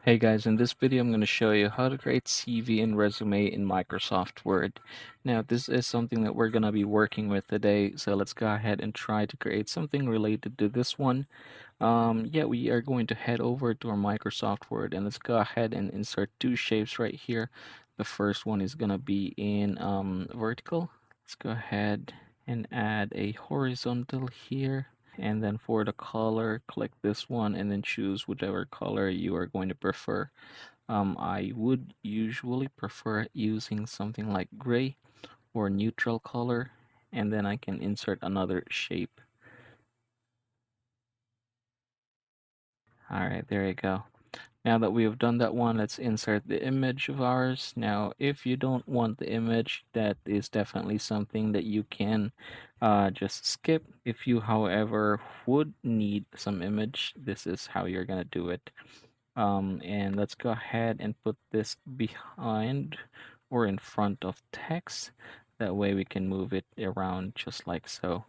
Hey guys, in this video I'm going to show you how to create CV and resume in Microsoft Word. Now this is something that we're going to be working with today, so let's go ahead and try to create something related to this one. Yeah, we are going to head over to our Microsoft Word and let's go ahead and insert two shapes right here. The first one is going to be in vertical. Let's go ahead and add a horizontal here. And then for the color, click this one and then choose whichever color you are going to prefer. I would usually prefer using something like gray or neutral color, and then I can insert another shape. All right, there you go. Now that we have done that one, let's insert the image of ours. Now, if you don't want the image, that is definitely something that you can just skip. If you, however, would need some image, this is how you're gonna do it. And let's go ahead and put this behind or in front of text. That way we can move it around just like so.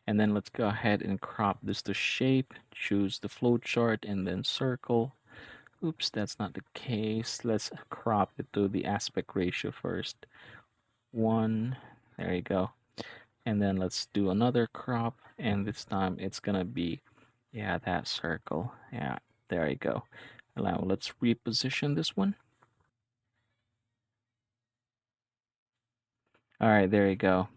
And then let's go ahead and crop this to shape, choose the flowchart and then circle. Oops, that's not the case. Let's crop it to the aspect ratio first. 1, there you go. And then let's do another crop, and this time it's gonna be, yeah, that circle. Yeah, there you go. Now let's reposition this one. All right, there you go.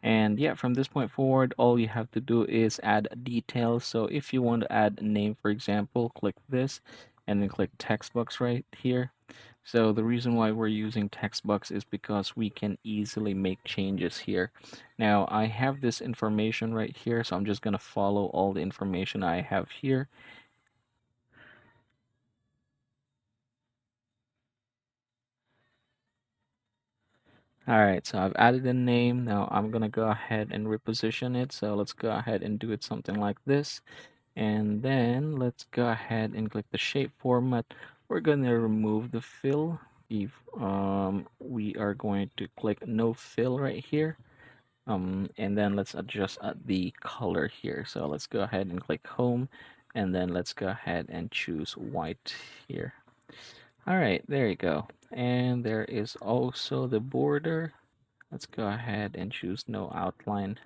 And yeah, from this point forward, all you have to do is add details. So if you want to add a name, for example, click this and then click text box right here. So the reason why we're using text box is because we can easily make changes here. Now I have this information right here, so I'm just going to follow all the information I have here. All right, so I've added a name. Now I'm going to go ahead and reposition it. So let's go ahead and do it something like this. And then let's go ahead and click the shape format. We're going to remove the fill. If we are going to click no fill right here. And then let's adjust the color here. So let's go ahead and click home, and then let's go ahead and choose white here. All right, there you go. And there is also the border. Let's go ahead and choose no outline.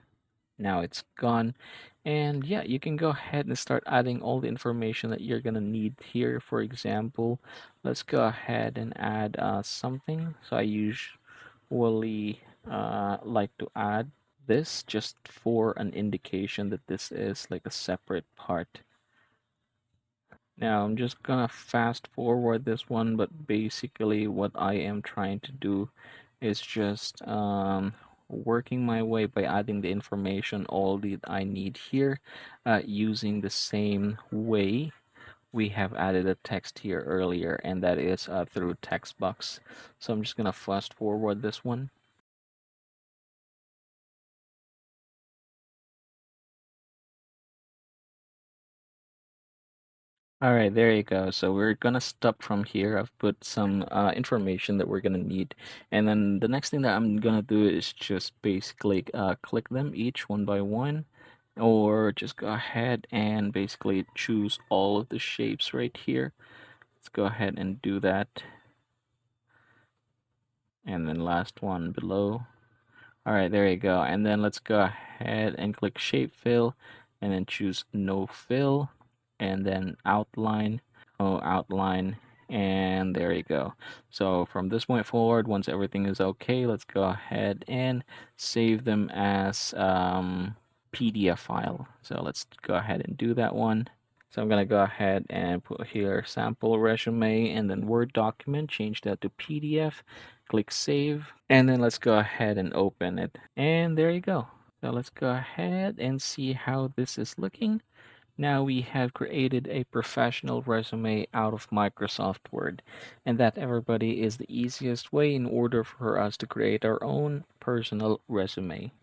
Now it's gone. And yeah, you can go ahead and start adding all the information that you're gonna need here. For example, let's go ahead and add something. So I usually like to add this just for an indication that this is like a separate part. Now I'm just gonna fast forward this one, but basically what I am trying to do is just working my way by adding the information all that I need here using the same way we have added a text here earlier, and that is through text box. So I'm just gonna fast forward this one. All right, there you go. So we're gonna stop from here. I've put some information that we're gonna need, and then the next thing that I'm gonna do is just basically click them each one by one, or just go ahead and basically choose all of the shapes right here. Let's go ahead and do that, and then last one below. All right, there you go. And then let's go ahead and click shape fill, and then choose no fill, and then outline. Outline, and there you go. So from this point forward, once everything is okay, let's go ahead and save them as PDF file. So let's go ahead and do that one. So I'm gonna go ahead and put here sample resume, and then Word document, change that to PDF, click save, and then let's go ahead and open it, and there you go. So let's go ahead and see how this is looking. Now we have created a professional resume out of Microsoft Word, and that, everybody, is the easiest way in order for us to create our own personal resume.